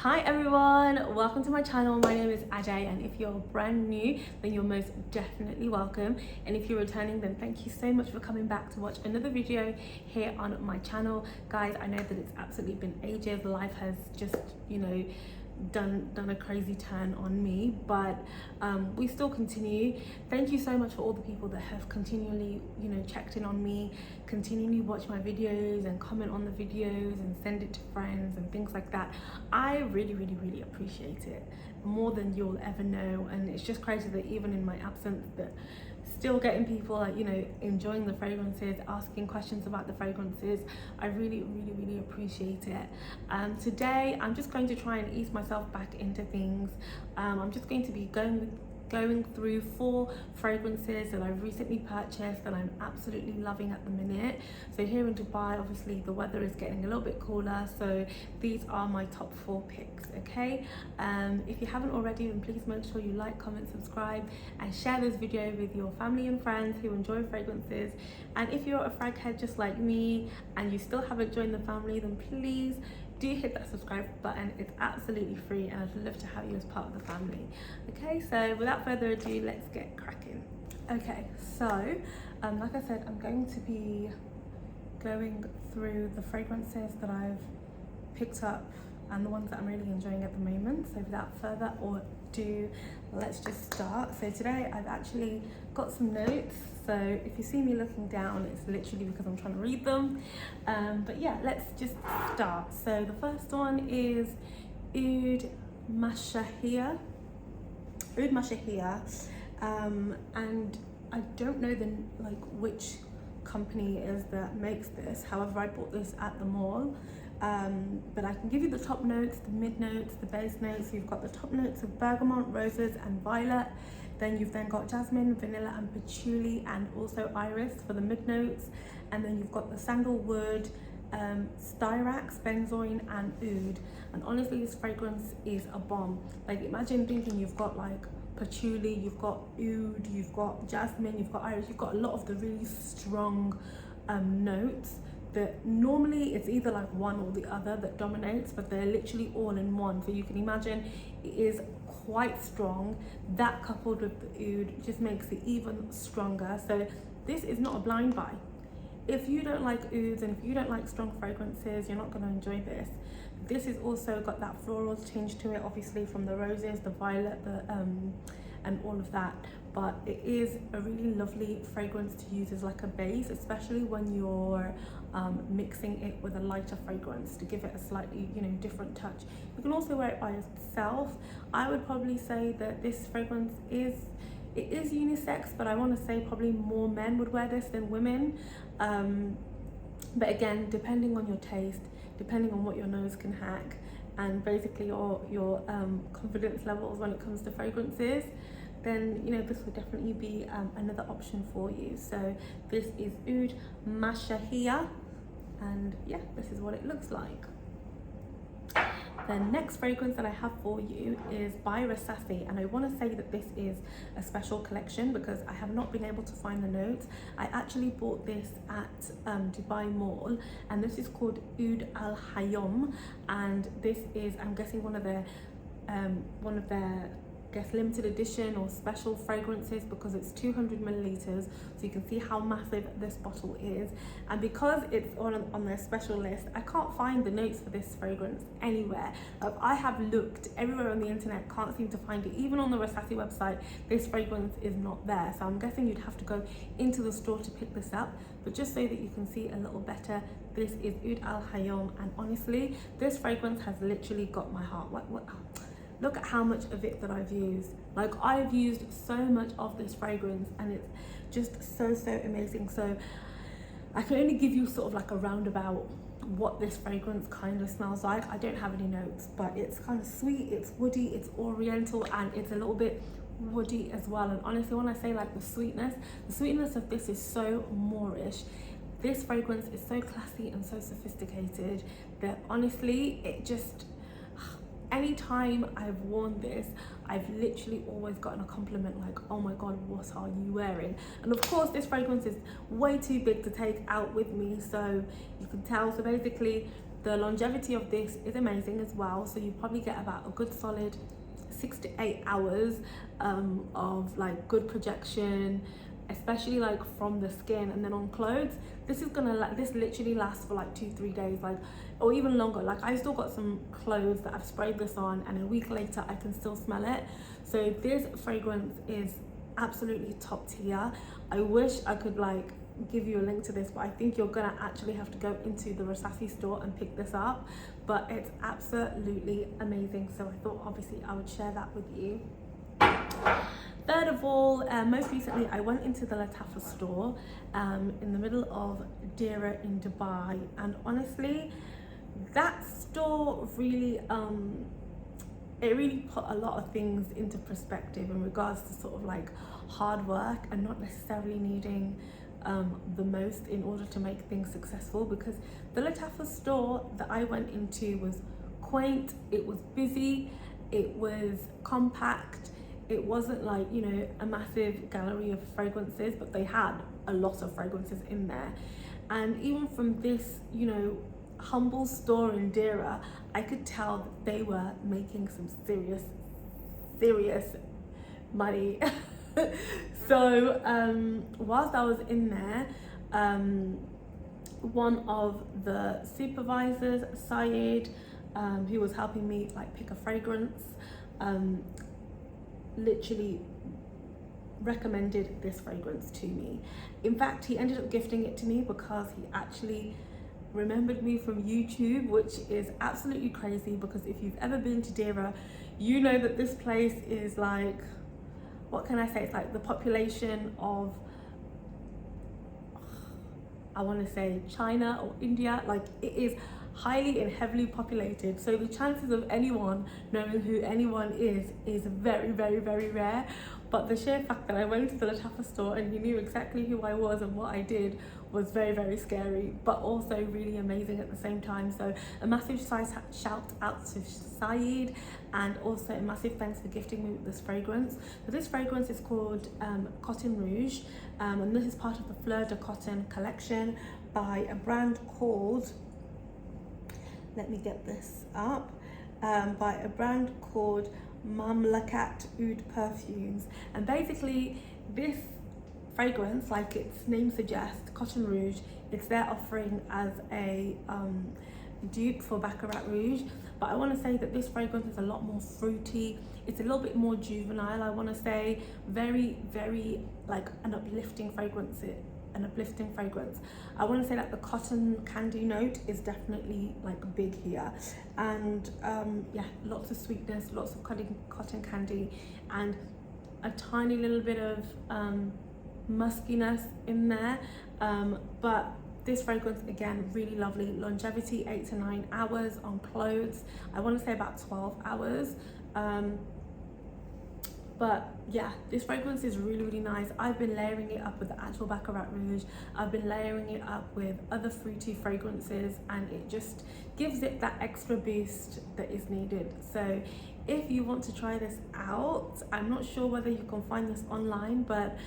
Hi everyone, welcome to my channel. My name is Ajay, and if you're brand new then you're most definitely welcome, and if you're returning then thank you so much for coming back to watch another video here on my channel. Guys, I know that it's absolutely been ages. Life has just, done a crazy turn on me, but we still continue. Thank you so much for all the people that have continually checked in on me, continually watch my videos and comment on the videos and send it to friends and things like that. I really appreciate it more than you'll ever know, and it's just crazy that even in my absence that still getting people like enjoying the fragrances, asking questions about the fragrances. I really appreciate it. Today I'm just going to try and ease myself back into things. I'm just going to be going through 4 fragrances that I've recently purchased and I'm absolutely loving at the minute. So here in Dubai, obviously the weather is getting a little bit cooler, so these are my top 4 picks. Okay, if you haven't already, then please make sure you like, comment, subscribe and share this video with your family and friends who enjoy fragrances. And if you're a frag head just like me and you still haven't joined the family, then please do hit that subscribe button. It's absolutely free and I'd love to have you as part of the family. Okay, so without further ado, let's get cracking. Okay, so like I said, I'm going to be going through the fragrances that I've picked up and the ones that I'm really enjoying at the moment. So without further ado, let's just start. So today I've actually got some notes, so if you see me looking down, it's literally because I'm trying to read them. But yeah, let's just start. So the first one is Oud Mashah. Oud Mashah, and I don't know which company it is that makes this. However, I bought this at the mall. But I can give you the top notes, the mid notes, the base notes. You've got the top notes of bergamot, roses and violet. Then you've got jasmine, vanilla and patchouli, and also iris for the mid notes. And then you've got the sandalwood, styrax, benzoin and oud. And honestly, this fragrance is a bomb. Like, imagine thinking you've got like patchouli, you've got oud, you've got jasmine, you've got iris, you've got a lot of the really strong notes that normally it's either like one or the other that dominates, but they're literally all in one. So you can imagine it is quite strong. That coupled with the oud just makes it even stronger. So this is not a blind buy. If you don't like ouds and if you don't like strong fragrances, you're not going to enjoy this. This has also got that floral tinge to it, obviously from the roses, the violet, and all of that. But it is a really lovely fragrance to use as like a base, especially when you're mixing it with a lighter fragrance to give it a slightly different touch. You can also wear it by itself. I would probably say that this fragrance is unisex, but I want to say probably more men would wear this than women. But again, depending on your taste, depending on what your nose can hack, and basically your confidence levels when it comes to fragrances, then this will definitely be another option for you. So this is Oud Mashah, and yeah, this is what it looks like. The next fragrance that I have for you is by Rasasi, and I want to say that this is a special collection because I have not been able to find the notes. I actually bought this at Dubai Mall, and this is called Oud Al Huyam, and this is, I'm guessing, one of their limited edition or special fragrances because it's 200 milliliters, so you can see how massive this bottle is. And because it's on their special list, I can't find the notes for this fragrance anywhere. I have looked everywhere on the internet, can't seem to find it. Even on the Rasasi website, this fragrance is not there, so I'm guessing you'd have to go into the store to pick this up. But just so that you can see a little better, this is Oud Al Huyam, and honestly, this fragrance has literally got my heart. Look at how much of it that I've used. Like, I've used so much of this fragrance and it's just so amazing. So I can only give you sort of like a roundabout what this fragrance kind of smells like. I don't have any notes, but it's kind of sweet, it's woody, it's oriental, and it's a little bit woody as well. And honestly, when I say like the sweetness of this is so Moorish. This fragrance is so classy and so sophisticated that honestly, it just, anytime I've worn this, I've literally always gotten a compliment like, oh my god, what are you wearing? And of course this fragrance is way too big to take out with me, so you can tell. So basically The longevity of this is amazing as well, so you probably get about a good solid 6 to 8 hours of like good projection, especially like from the skin. And then on clothes, this is gonna this literally lasts for like 2-3 days, like, or even longer. Like I still got some clothes that I've sprayed this on and a week later I can still smell it. So this fragrance is absolutely top tier. I wish I could like give you a link to this, but I think you're gonna actually have to go into the Rasasi store and pick this up, but it's absolutely amazing. So I thought obviously I would share that with you. Third of all, most recently I went into the Latafah store in the middle of Deira in Dubai, and honestly that store really it really put a lot of things into perspective in regards to sort of like hard work and not necessarily needing the most in order to make things successful. Because the Latafah store that I went into was quaint, it was busy, it was compact. It wasn't like, you know, a massive gallery of fragrances, but they had a lot of fragrances in there. And even from this, you know, humble store in Deira, I could tell that they were making some serious money. So whilst I was in there, one of the supervisors, Syed, who was helping me like pick a fragrance, literally recommended this fragrance to me. In fact, he ended up gifting it to me because he actually remembered me from YouTube, which is absolutely crazy, because if you've ever been to Deira, you know that this place is like, what can I say, it's like the population of, I want to say China or India. Like it is highly and heavily populated, so the chances of anyone knowing who anyone is very rare. But the sheer fact that I went to the Latafah store and he knew exactly who I was and what I did was very scary, but also really amazing at the same time. So a massive shout out to Saeed, and also a massive thanks for gifting me with this fragrance. So this fragrance is called Cotton Rouge, and this is part of the Fleur de Cotton collection by a brand called, let me get this up, by a brand called Mamlakat Oud Perfumes. And basically this fragrance, like its name suggests, Cotton Rouge, it's their offering as a dupe for Baccarat Rouge. But I want to say that this fragrance is a lot more fruity, it's a little bit more juvenile. I want to say very like an uplifting fragrance. I want to say that the cotton candy note is definitely like big here, and yeah, lots of sweetness, lots of cotton candy, and a tiny little bit of muskiness in there. But this fragrance, again, really lovely. Longevity 8 to 9 hours on clothes. I want to say about 12 hours. But yeah, this fragrance is really nice. I've been layering it up with the actual Baccarat Rouge. I've been layering it up with other fruity fragrances, and it just gives it that extra boost that is needed. So if you want to try this out, I'm not sure whether you can find this online, but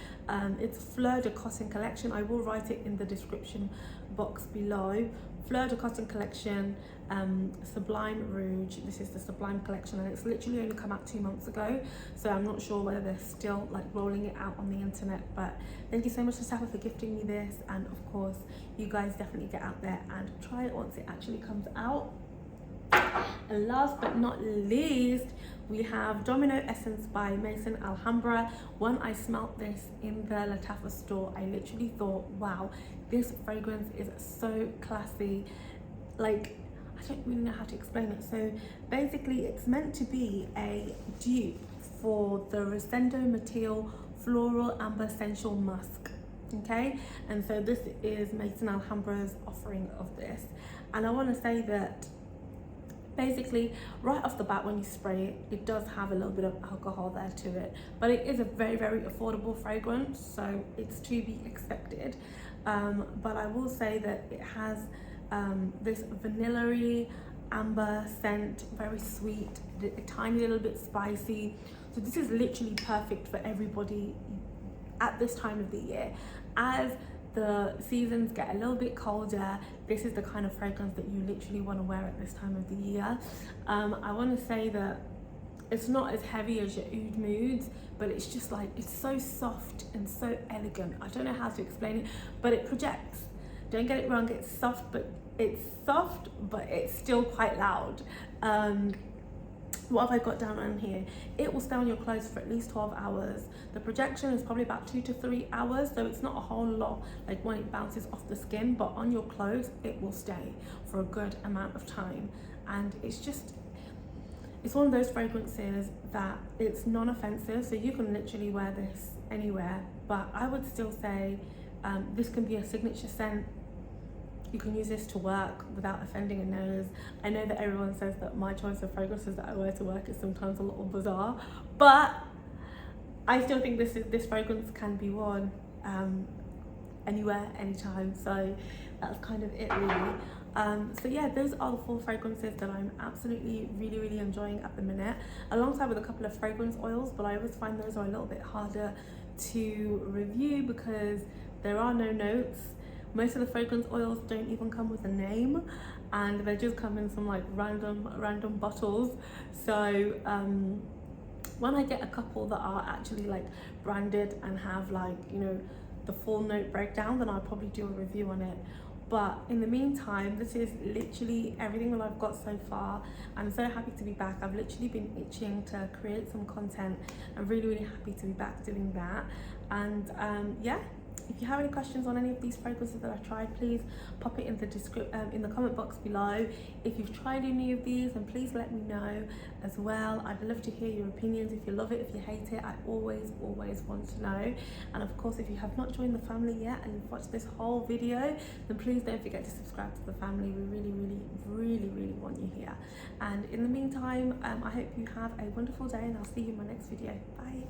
it's Fleur de Cotton collection. I will write it in the description box below. Fleur de Cotton collection, Sublime Rouge. This is the Sublime collection, and it's literally only come out 2 months ago, so I'm not sure whether they're still like rolling it out on the internet. But thank you so much to Safa for gifting me this, and of course you guys definitely get out there and try it once it actually comes out. And last but not least, we have Domino Essence by Maison Al Hambra. When I smelt this in the Latafah store, I literally thought, wow, this fragrance is so classy. Like, I don't really know how to explain it. So basically it's meant to be a dupe for the Rosendo Matil Floral Amber Essential Musk. Okay, and so this is Maison Al Hambra's offering of this, and I want to say that basically right off the bat when you spray it, it does have a little bit of alcohol there to it, but it is a very affordable fragrance, so it's to be expected. But I will say that it has this vanilla-y amber scent, very sweet, a tiny little bit spicy. So this is literally perfect for everybody at this time of the year. As the seasons get a little bit colder, this is the kind of fragrance that you literally want to wear at this time of the year. I want to say that it's not as heavy as your Oud Moods, but it's just like, it's so soft and so elegant. I don't know how to explain it, but it projects. Don't get it wrong, it's soft, but it's still quite loud. What have I got down on here? It will stay on your clothes for at least 12 hours. The projection is probably about 2 to 3 hours, so it's not a whole lot like when it bounces off the skin, but on your clothes, it will stay for a good amount of time. And it's one of those fragrances that it's non-offensive, so you can literally wear this anywhere, but I would still say this can be a signature scent. You can use this to work without offending a nose. I know that everyone says that my choice of fragrances that I wear to work is sometimes a little bizarre, but I still think this fragrance can be worn anywhere, anytime. So that's kind of it really. So yeah, those are the 4 fragrances that I'm absolutely really enjoying at the minute, alongside with a couple of fragrance oils, but I always find those are a little bit harder to review because there are no notes. Most of the fragrance oils don't even come with a name, and they just come in some like random bottles. So when I get a couple that are actually like branded and have like, you know, the full note breakdown, then I'll probably do a review on it. But in the meantime, this is literally everything that I've got so far. I'm so happy to be back. I've literally been itching to create some content. I'm really happy to be back doing that. And yeah, if you have any questions on any of these fragrances that I've tried, please pop it in the comment box below. If you've tried any of these, then please let me know as well. I'd love to hear your opinions. If you love it, if you hate it, I always want to know. And of course, if you have not joined the family yet and you've watched this whole video, then please don't forget to subscribe to the family. We really want you here. And in the meantime, I hope you have a wonderful day, and I'll see you in my next video. Bye.